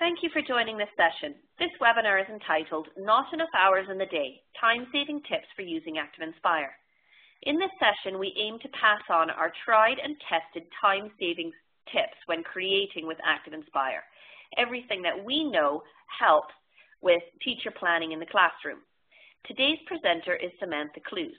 Thank you for joining this session. This webinar is entitled Not Enough Hours in the Day, Time-Saving Tips for Using ActivInspire. In this session, we aim to pass on our tried and tested time-saving tips when creating with ActivInspire. Everything that we know helps with teacher planning in the classroom. Today's presenter is Samantha Clues.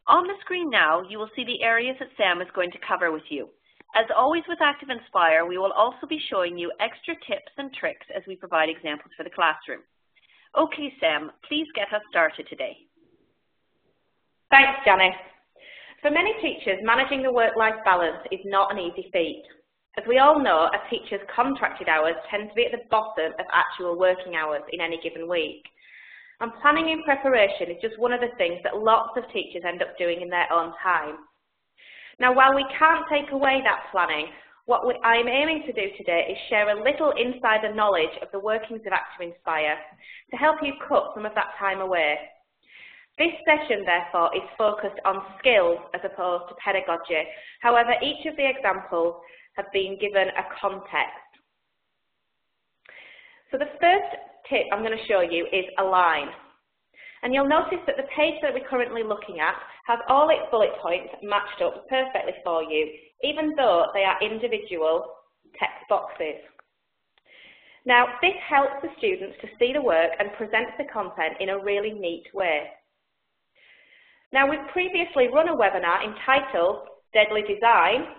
On the screen now, you will see the areas that Sam is going to cover with you. As always with ActivInspire, we will also be showing you extra tips and tricks as we provide examples for the classroom. Okay, Sam, please get us started today. Thanks, Janice. For many teachers, managing the work-life balance is not an easy feat. As we all know, a teacher's contracted hours tend to be at the bottom of actual working hours in any given week. And planning in preparation is just one of the things that lots of teachers end up doing in their own time. Now, while we can't take away that planning, what I'm aiming to do today is share a little insider knowledge of the workings of ActivInspire to help you cut some of that time away. This session, therefore, is focused on skills as opposed to pedagogy. However, each of the examples have been given a context. So the first tip I'm going to show you is align. And you'll notice that the page that we're currently looking at has all its bullet points matched up perfectly for you, even though they are individual text boxes. Now, this helps the students to see the work and present the content in a really neat way. Now, we've previously run a webinar entitled Deadly Design.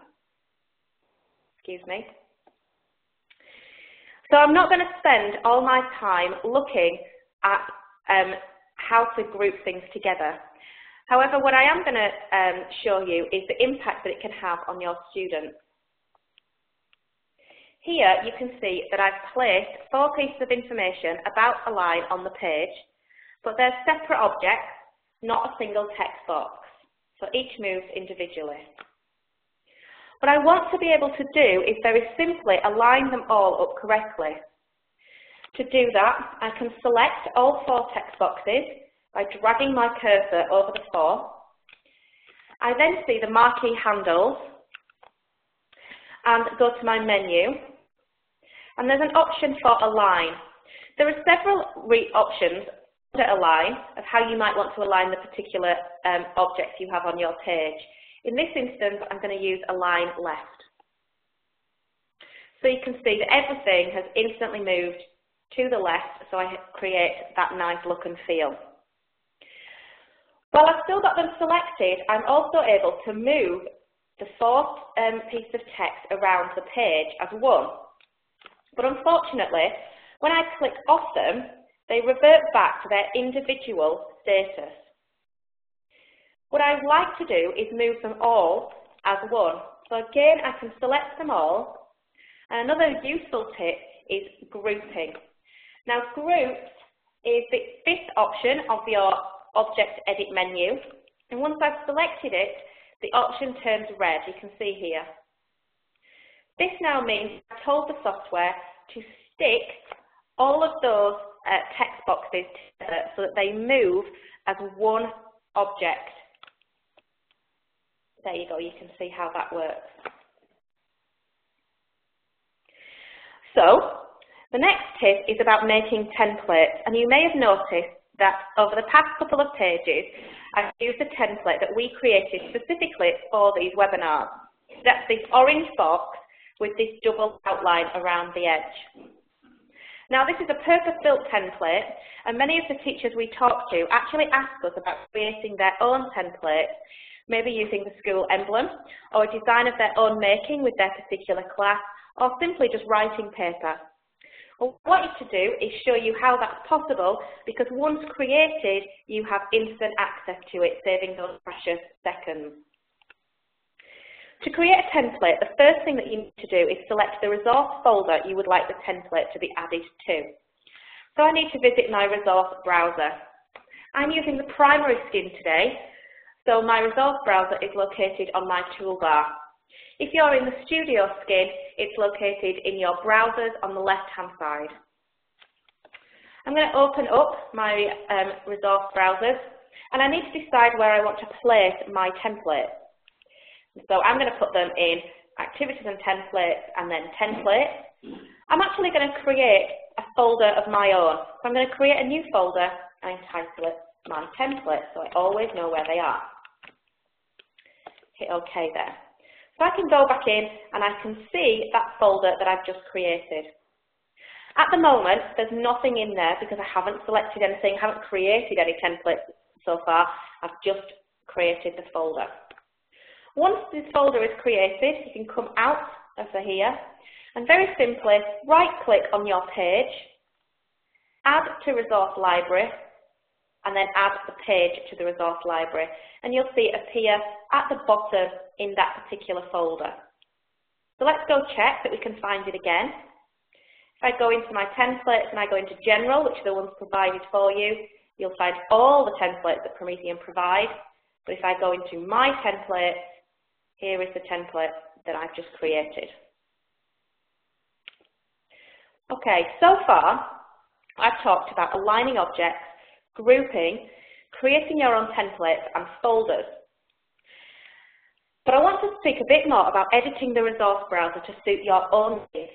So I'm not going to spend all my time looking at how to group things together. However, what I am going to show you is the impact that it can have on your students. Here you can see that I've placed 4 pieces of information about Align on the page, but they're separate objects, not a single text box. So each moves individually. What I want to be able to do is very simply align them all up correctly. To do that, I can select all 4 text boxes by dragging my cursor over the 4. I then see the marquee handles and go to my menu. And there's an option for Align. There are several options to Align of how you might want to align the particular objects you have on your page. In this instance, I'm going to use Align Left. So you can see that everything has instantly moved to the left, so I create that nice look and feel. While I've still got them selected, I'm also able to move the 4th piece of text around the page as one. But unfortunately, when I click off them, they revert back to their individual status. What I'd like to do is move them all as one. So again, I can select them all. And another useful tip is grouping. Now, groups is the 5th option of your Object Edit menu. And once I've selected it, the option turns red, you can see here. This now means I've told the software to stick all of those text boxes together so that they move as one object. There you go, you can see how that works. So, the next tip is about making templates, and you may have noticed that over the past couple of pages, I've used a template that we created specifically for these webinars. That's this orange box with this double outline around the edge. Now, this is a purpose-built template, and many of the teachers we talk to actually ask us about creating their own templates, maybe using the school emblem, or a design of their own making with their particular class, or simply just writing paper. What I want you to do is show you how that's possible, because once created, you have instant access to it, saving those precious seconds. To create a template, the first thing that you need to do is select the resource folder you would like the template to be added to. So I need to visit my resource browser. I'm using the primary skin today, so my resource browser is located on my toolbar. If you're in the studio skin, it's located in your browsers on the left-hand side. I'm going to open up my resource browsers, and I need to decide where I want to place my templates. So I'm going to put them in Activities and Templates, and then Templates. I'm actually going to create a folder of my own. So I'm going to create a new folder and entitle it My Template, so I always know where they are. Hit OK there. So I can go back in and I can see that folder that I've just created. At the moment, there's nothing in there because I haven't selected anything, haven't created any templates so far. I've just created the folder. Once this folder is created, you can come out of here and very simply right-click on your page, add to resource library, and then add the page to the resource library. And you'll see it appear at the bottom in that particular folder. So let's go check that we can find it again. If I go into my templates and I go into General, which are the ones provided for you, you'll find all the templates that Promethean provide. But if I go into My Templates, here is the template that I've just created. Okay, so far I've talked about aligning objects, grouping, creating your own templates and folders. But I want to speak a bit more about editing the resource browser to suit your own needs.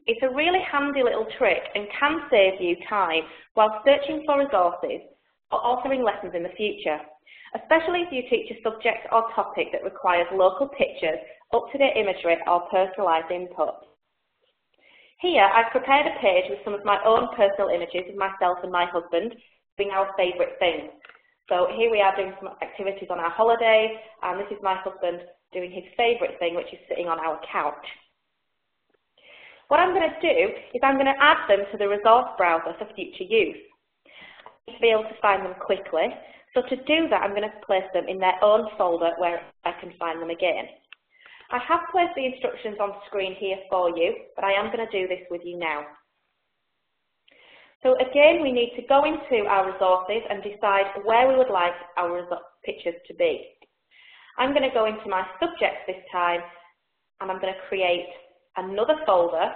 It's a really handy little trick and can save you time while searching for resources or authoring lessons in the future, especially if you teach a subject or topic that requires local pictures, up-to-date imagery or personalised input. Here I've prepared a page with some of my own personal images of myself and my husband doing our favourite things. So here we are doing some activities on our holiday, and this is my husband doing his favourite thing, which is sitting on our couch. What I'm going to do is I'm going to add them to the resource browser for future use. I need to be able to find them quickly, so to do that I'm going to place them in their own folder where I can find them again. I have placed the instructions on screen here for you, but I am going to do this with you now. So again, we need to go into our resources and decide where we would like our pictures to be. I'm going to go into my subjects this time, and I'm going to create another folder,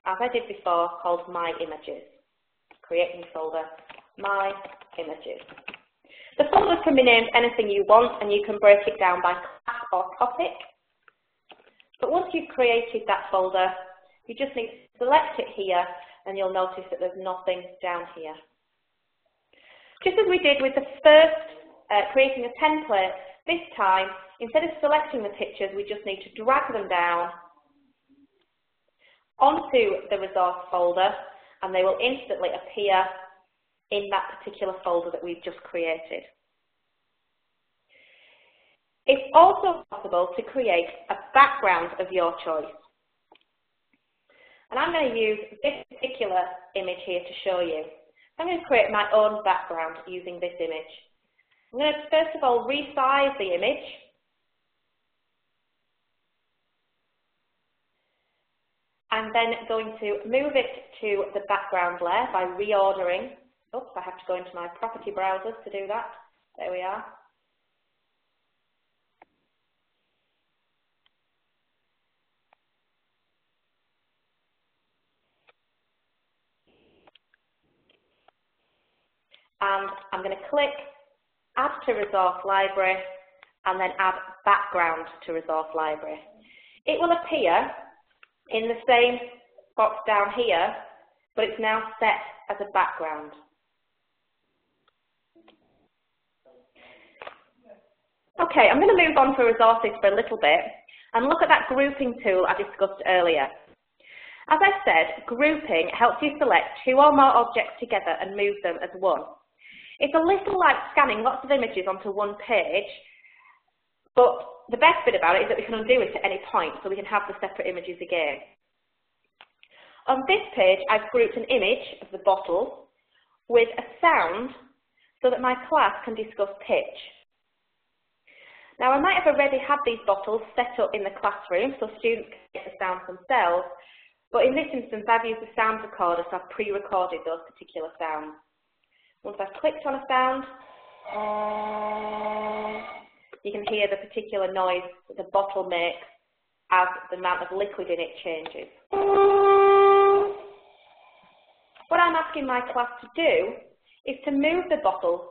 as I did before, called My Images. Create new folder, My Images. The folder can be named anything you want, and you can break it down by class or topic. But once you've created that folder, you just need to select it here, and you'll notice that there's nothing down here. Just as we did with the first creating a template, this time, instead of selecting the pictures, we just need to drag them down onto the resource folder, and they will instantly appear in that particular folder that we've just created. It's also possible to create a background of your choice. And I'm going to use this particular image here to show you. I'm going to create my own background using this image. I'm going to first of all resize the image. I'm then going to move it to the background layer by reordering. Oops, I have to go into my property browsers to do that. There we are. And I'm going to click Add to Resource Library and then Add Background to Resource Library. It will appear in the same box down here, but it's now set as a background. Okay, I'm going to move on to resources for a little bit and look at that grouping tool I discussed earlier. As I said, grouping helps you select two or more objects together and move them as one. It's a little like scanning lots of images onto one page, but the best bit about it is that we can undo it at any point, so we can have the separate images again. On this page, I've grouped an image of the bottle with a sound so that my class can discuss pitch. Now, I might have already had these bottles set up in the classroom so students can get the sounds themselves, but in this instance, I've used the sound recorder, so I've pre-recorded those particular sounds. Once I've clicked on a sound, you can hear the particular noise that the bottle makes as the amount of liquid in it changes. What I'm asking my class to do is to move the bottle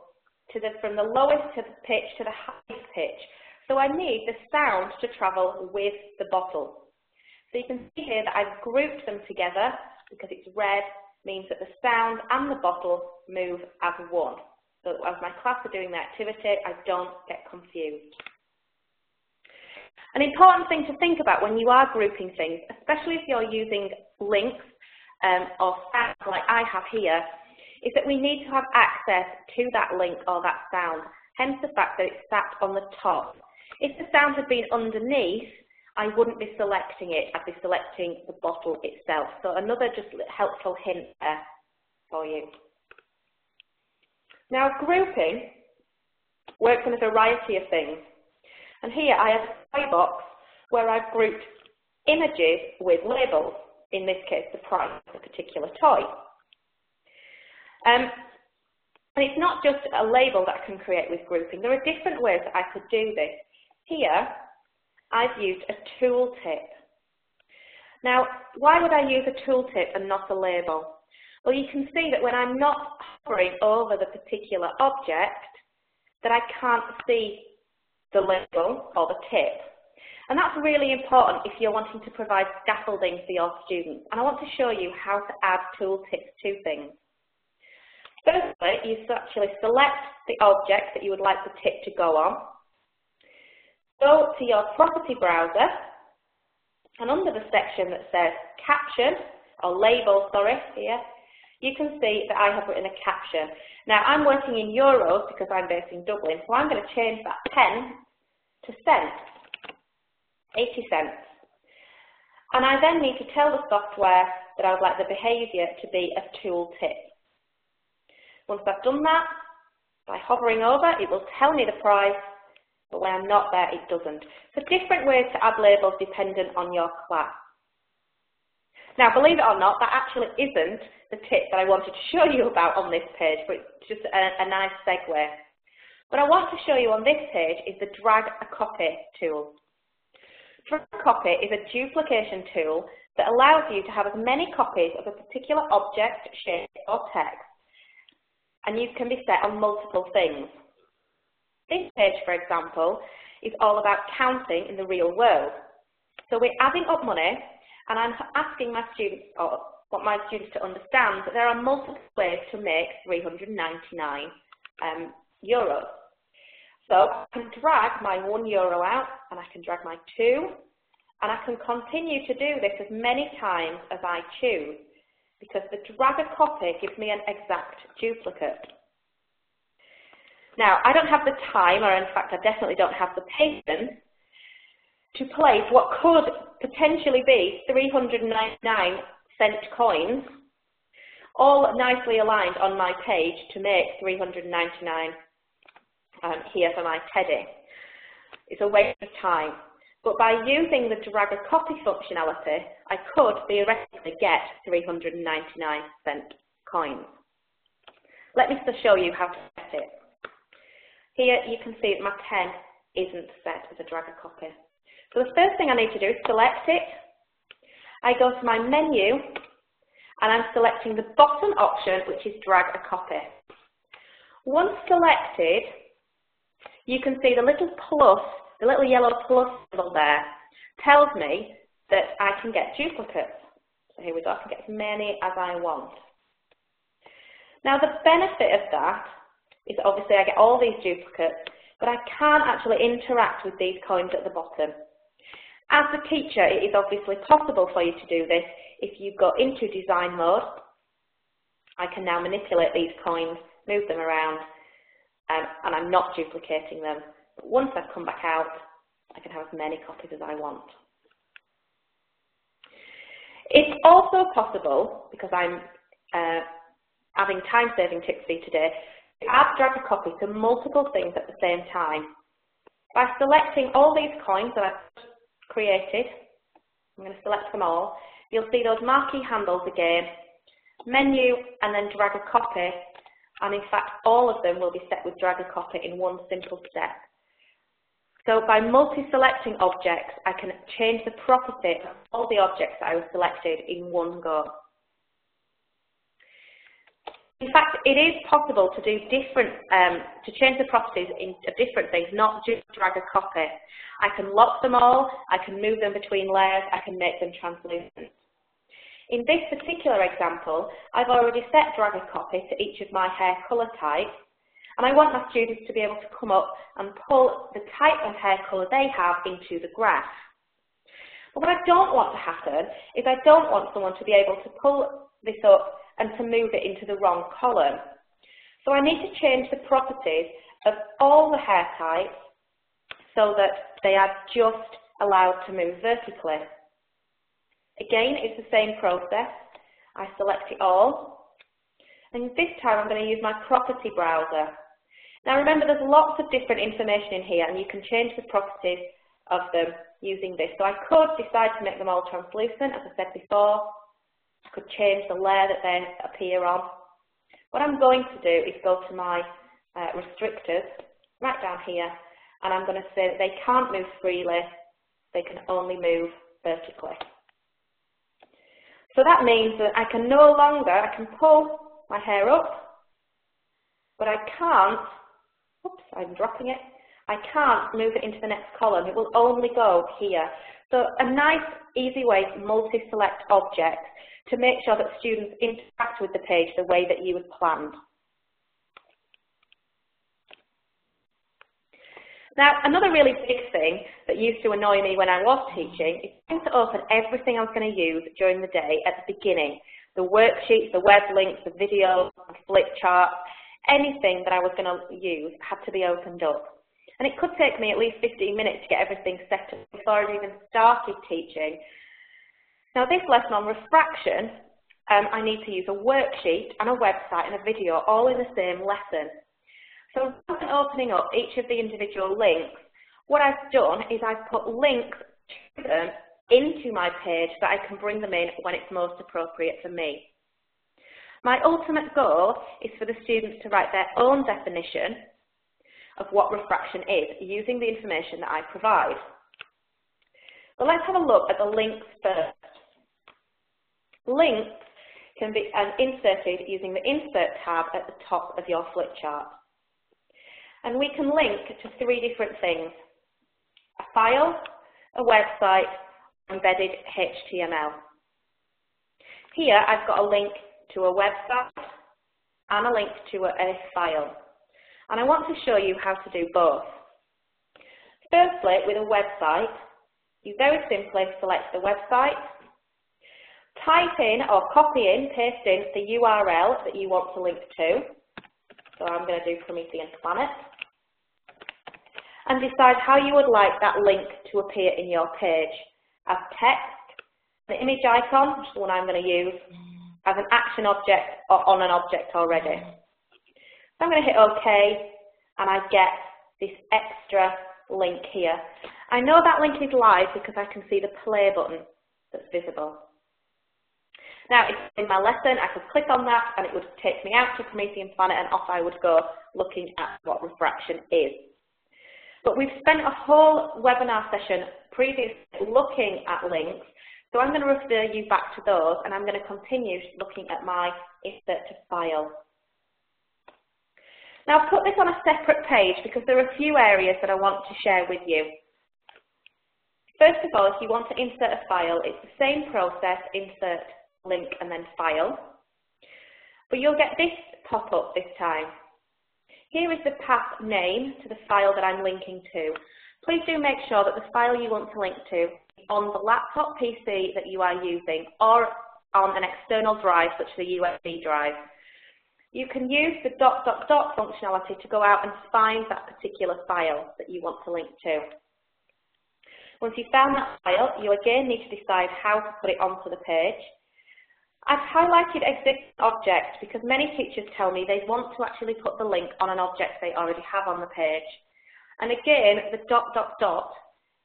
from the lowest pitch to the highest pitch. So I need the sound to travel with the bottle. So you can see here that I've grouped them together because it's red, means that the sound and the bottle move as one. So as my class are doing the activity, I don't get confused. An important thing to think about when you are grouping things, especially if you're using links or sounds like I have here, is that we need to have access to that link or that sound, hence the fact that it's sat on the top. If the sound had been underneath, I wouldn't be selecting it, I'd be selecting the bottle itself. So another just helpful hint there for you. Now grouping works on a variety of things. And here I have a toy box where I've grouped images with labels, in this case the price of a particular toy. And it's not just a label that I can create with grouping, there are different ways that I could do this. Here I've used a tooltip. Now, why would I use a tooltip and not a label? Well, you can see that when I'm not hovering over the particular object, that I can't see the label or the tip. And that's really important if you're wanting to provide scaffolding for your students. And I want to show you how to add tooltips to things. Firstly, you actually select the object that you would like the tip to go on. Go to your property browser, and under the section that says caption, or label, sorry, here, you can see that I have written a caption. Now, I'm working in euros because I'm based in Dublin, so I'm going to change that pence to cents, 80 cents. And I then need to tell the software that I would like the behaviour to be a tooltip. Once I've done that, by hovering over, it will tell me the price, but when I'm not there, it doesn't. So different ways to add labels dependent on your class. Now, believe it or not, that actually isn't the tip that I wanted to show you about on this page, but it's just a nice segue. What I want to show you on this page is the drag a copy tool. Drag a copy is a duplication tool that allows you to have as many copies of a particular object, shape, or text, and you can be set on multiple things. This page, for example, is all about counting in the real world. So we're adding up money, and I'm asking my students, or want my students to understand, that there are multiple ways to make 399 euros. So I can drag my €1 out, and I can drag my 2, and I can continue to do this as many times as I choose, because the drag a copy gives me an exact duplicate. Now, I don't have the time, or in fact, I definitely don't have the patience to place what could potentially be 399-cent coins, all nicely aligned on my page to make 399 here for my teddy. It's a waste of time. But by using the drag a copy functionality, I could theoretically get 399-cent coins. Let me just show you how to set it. Here you can see that my 10 isn't set as a drag a copy. So the first thing I need to do is select it. I go to my menu and I'm selecting the bottom option, which is drag a copy. Once selected, you can see the little plus, the little yellow plus symbol there, tells me that I can get duplicates. So here we go, I can get as many as I want. Now the benefit of that is that obviously I get all these duplicates, but I can't actually interact with these coins at the bottom. As the teacher, it is obviously possible for you to do this. If you go into design mode, I can now manipulate these coins, move them around, and I'm not duplicating them. But once I've come back out, I can have as many copies as I want. It's also possible, because I'm adding time-saving tips for you today, to add drag a copy to multiple things at the same time. By selecting all these coins that I've created, I'm going to select them all, you'll see those marquee handles again, menu, and then drag a copy, and in fact all of them will be set with drag a copy in one simple step. So by multi-selecting objects, I can change the property of all the objects that I was selected in one go. In fact, it is possible to do different, to change the properties of different things, not just drag a copy. I can lock them all, I can move them between layers, I can make them translucent. In this particular example, I've already set drag a copy to each of my hair colour types, and I want my students to be able to come up and pull the type of hair colour they have into the graph. But what I don't want to happen is I don't want someone to be able to pull this up and to move it into the wrong column. So I need to change the properties of all the hair types so that they are just allowed to move vertically. Again, it's the same process. I select it all, and this time I'm going to use my property browser. Now remember, there's lots of different information in here, and you can change the properties of them using this. So I could decide to make them all translucent, as I said before. I could change the layer that they appear on. What I'm going to do is go to my restrictors, right down here, and I'm going to say that they can't move freely, they can only move vertically. So that means that I can no longer, I can pull my hair up, but I can't, oops, I'm dropping it, I can't move it into the next column, it will only go here. So a nice, easy way to multi-select objects to make sure that students interact with the page the way that you had planned. Now, another really big thing that used to annoy me when I was teaching is trying to open everything I was going to use during the day at the beginning. The worksheets, the web links, the videos, the flip charts, anything that I was going to use had to be opened up. And it could take me at least 15 minutes to get everything set up before I even started teaching. Now this lesson on refraction, I need to use a worksheet and a website and a video all in the same lesson. So rather than opening up each of the individual links, what I've done is I've put links to them into my page so that I can bring them in when it's most appropriate for me. My ultimate goal is for the students to write their own definition of what refraction is using the information that I provide. So let's have a look at the links first. Links can be inserted using the Insert tab at the top of your flip chart. And we can link to three different things: a file, a website, embedded HTML. Here I've got a link to a website and a link to a file. And I want to show you how to do both. Firstly, with a website, you very simply select the website, type in or copy in, paste in the URL that you want to link to. So I'm going to do Promethean Planet. And decide how you would like that link to appear in your page. As text, the image icon, which is the one I'm going to use, as an action object or on an object already. So I'm going to hit OK, and I get this extra link here. I know that link is live because I can see the play button that's visible. Now, if in my lesson, I could click on that and it would take me out to Promethean Planet and off I would go looking at what refraction is. But we've spent a whole webinar session previously looking at links, so I'm going to refer you back to those, and I'm going to continue looking at my Insert to File. Now I've put this on a separate page because there are a few areas that I want to share with you. First of all, if you want to insert a file, it's the same process: insert, link, and then file. But you'll get this pop up this time. Here is the path name to the file that I'm linking to. Please do make sure that the file you want to link to is on the laptop PC that you are using or on an external drive such as a USB drive. You can use the ... functionality to go out and find that particular file that you want to link to. Once you've found that file, you again need to decide how to put it onto the page. I've highlighted existing objects because many teachers tell me they want to actually put the link on an object they already have on the page. And again, the ...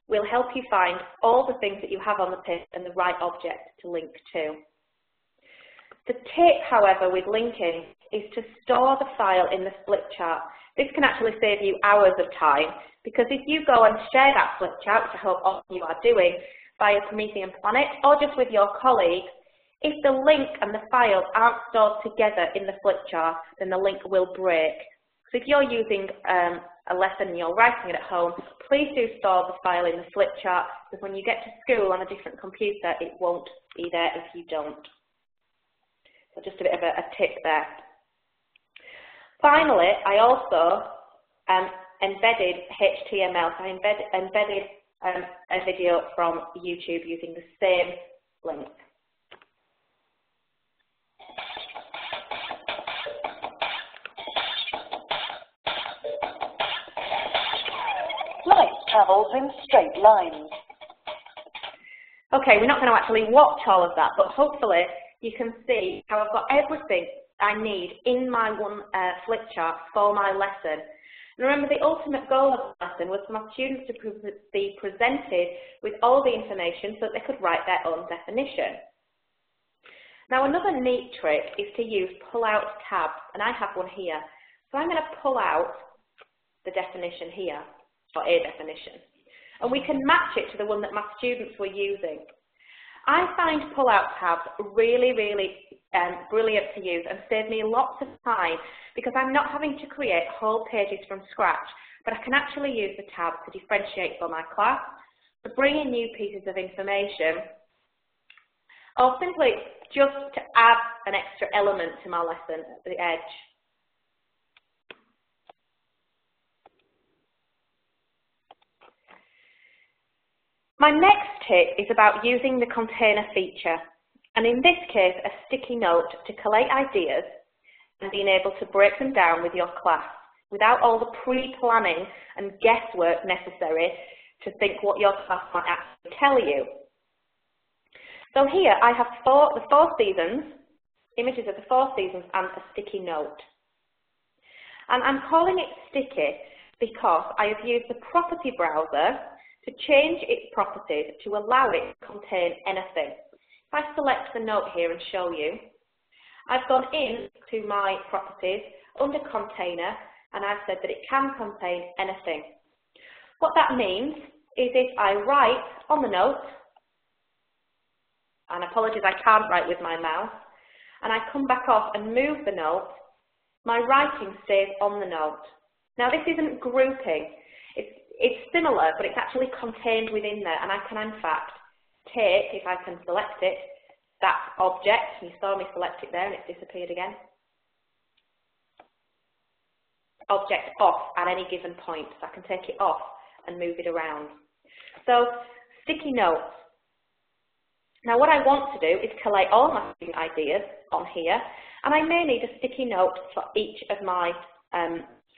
will help you find all the things that you have on the page and the right object to link to. The tip, however, with linking is to store the file in the flip chart. This can actually save you hours of time because if you go and share that flip chart, which I hope all of you are doing, via Promethean Planet or just with your colleagues, If the link and the file aren't stored together in the flip chart, then the link will break. So if you're using a lesson and you're writing it at home, please do store the file in the flip chart, because when you get to school on a different computer, it won't be there if you don't. So just a bit of a tip there. Finally, I also embedded HTML. So I embedded a video from YouTube using the same link. Light travels in straight lines. Okay, we're not going to actually watch all of that, but hopefully you can see how I've got everything I need in my one flip chart for my lesson. And remember, the ultimate goal of the lesson was for my students to be presented with all the information so that they could write their own definition. Now, another neat trick is to use pull-out tabs, and I have one here. So I'm going to pull out the definition here, or a definition, and we can match it to the one that my students were using. I find pull-out tabs really, really brilliant to use and save me lots of time, because I'm not having to create whole pages from scratch, but I can actually use the tabs to differentiate for my class, to bring in new pieces of information, or simply just to add an extra element to my lesson at the edge. My next tip is about using the container feature, and in this case a sticky note to collate ideas and being able to break them down with your class without all the pre-planning and guesswork necessary to think what your class might actually tell you. So here I have the 4 seasons, images of the 4 seasons, and a sticky note. And I'm calling it sticky because I have used the property browser to change its properties to allow it to contain anything. If I select the note here and show you, I've gone in to my properties under container, and I've said that it can contain anything. What that means is if I write on the note, and apologies I can't write with my mouse, and I come back off and move the note, my writing stays on the note. Now this isn't grouping. It's similar, but it's actually contained within there, and I can in fact take, if I can select it, that object. You saw me select it there and it's disappeared again. Object off at any given point, so I can take it off and move it around. So, sticky notes. Now what I want to do is collate all my ideas on here, and I may need a sticky note for each of my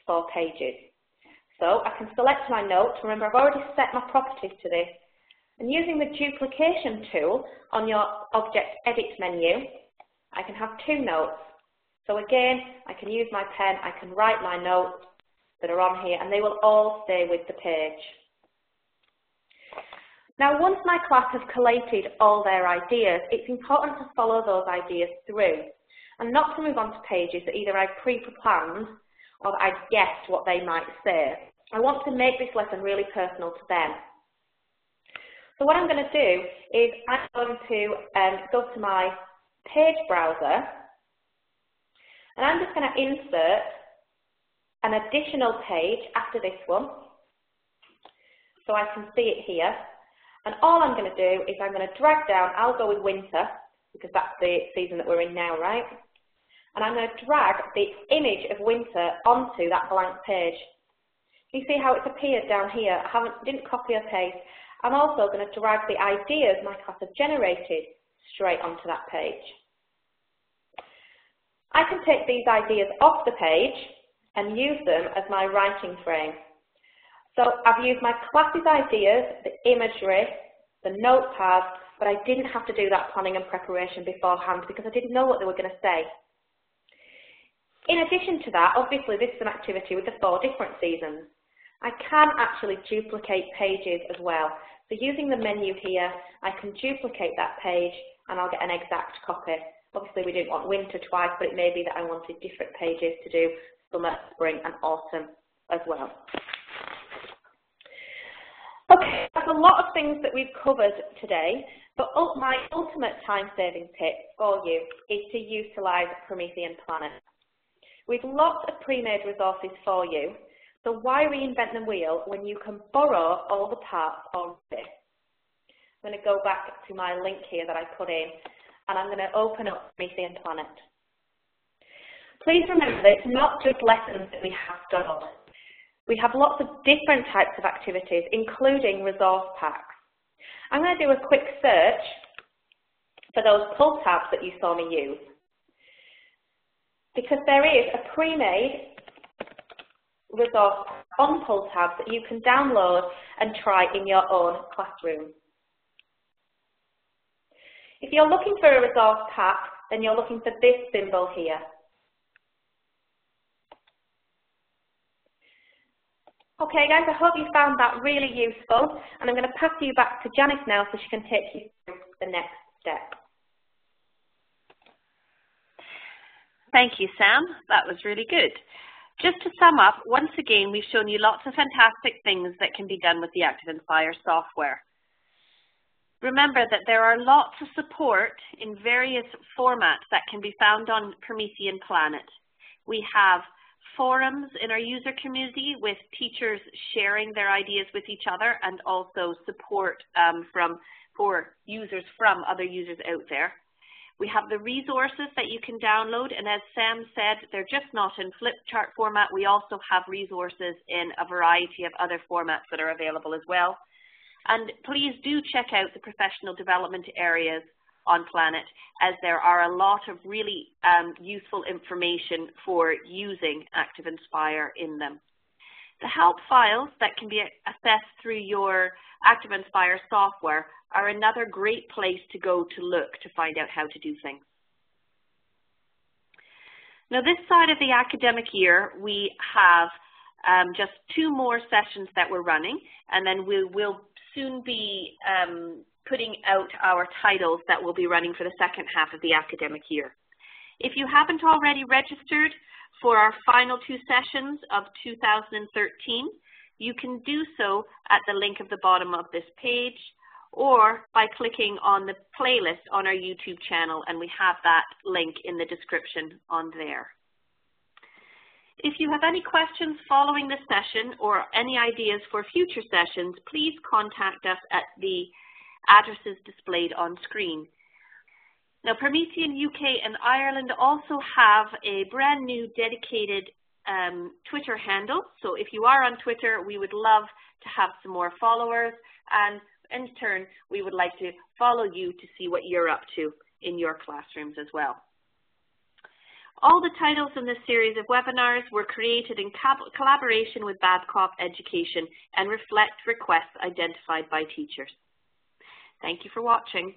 4 pages. So I can select my note. Remember, I've already set my properties to this. And using the duplication tool on your Object Edit menu, I can have 2 notes. So again, I can use my pen, I can write my notes that are on here, and they will all stay with the page. Now, once my class has collated all their ideas, it's important to follow those ideas through, and not to move on to pages that either I've pre-planned or that I've guessed what they might say. I want to make this lesson really personal to them. So what I'm going to do is I'm going to go to my page browser, and I'm just going to insert an additional page after this one, so I can see it here. And all I'm going to do is I'm going to drag down, I'll go with winter, because that's the season that we're in now, right? And I'm going to drag the image of winter onto that blank page. You see how it's appeared down here? I didn't copy or paste. I'm also going to drag the ideas my class have generated straight onto that page. I can take these ideas off the page and use them as my writing frame. So I've used my class's ideas, the imagery, the notepad, but I didn't have to do that planning and preparation beforehand because I didn't know what they were going to say. In addition to that, obviously this is an activity with the 4 different seasons. I can actually duplicate pages as well. So using the menu here, I can duplicate that page and I'll get an exact copy. Obviously we didn't want winter twice, but it may be that I wanted different pages to do summer, spring and autumn as well. Okay, that's a lot of things that we've covered today. But my ultimate time-saving tip for you is to utilise Promethean Planet. We've lots of pre-made resources for you, so why reinvent the wheel when you can borrow all the parts already? I'm going to go back to my link here that I put in, and I'm going to open up Promethean Planet. Please remember that it's not just lessons that we have stored. We have lots of different types of activities, including resource packs. I'm going to do a quick search for those pull tabs that you saw me use, because there is a pre-made resource on pull tabs that you can download and try in your own classroom. If you're looking for a resource pack, then you're looking for this symbol here. Okay guys, I hope you found that really useful, and I'm going to pass you back to Janice now so she can take you through the next step. Thank you, Sam. That was really good. Just to sum up, once again, we've shown you lots of fantastic things that can be done with the ActivInspire software. Remember that there are lots of support in various formats that can be found on Promethean Planet. We have forums in our user community with teachers sharing their ideas with each other, and also support for users from other users out there. We have the resources that you can download, and as Sam said, they're just not in flip chart format. We also have resources in a variety of other formats that are available as well. And please do check out the professional development areas on Planet, as there are a lot of really useful information for using ActivInspire in them. The help files that can be accessed through your ActivInspire software are another great place to go to look to find out how to do things. Now, this side of the academic year, we have just 2 more sessions that we're running, and then we will soon be putting out our titles that will be running for the second half of the academic year. If you haven't already registered for our final 2 sessions of 2013, you can do so at the link at the bottom of this page, or by clicking on the playlist on our YouTube channel, and we have that link in the description on there. If you have any questions following this session or any ideas for future sessions, please contact us at the addresses displayed on screen. Now, Promethean UK and Ireland also have a brand new dedicated Twitter handle. So if you are on Twitter, we would love to have some more followers, and in turn, we would like to follow you to see what you're up to in your classrooms as well. All the titles in this series of webinars were created in collaboration with Babcock Education and reflect requests identified by teachers. Thank you for watching.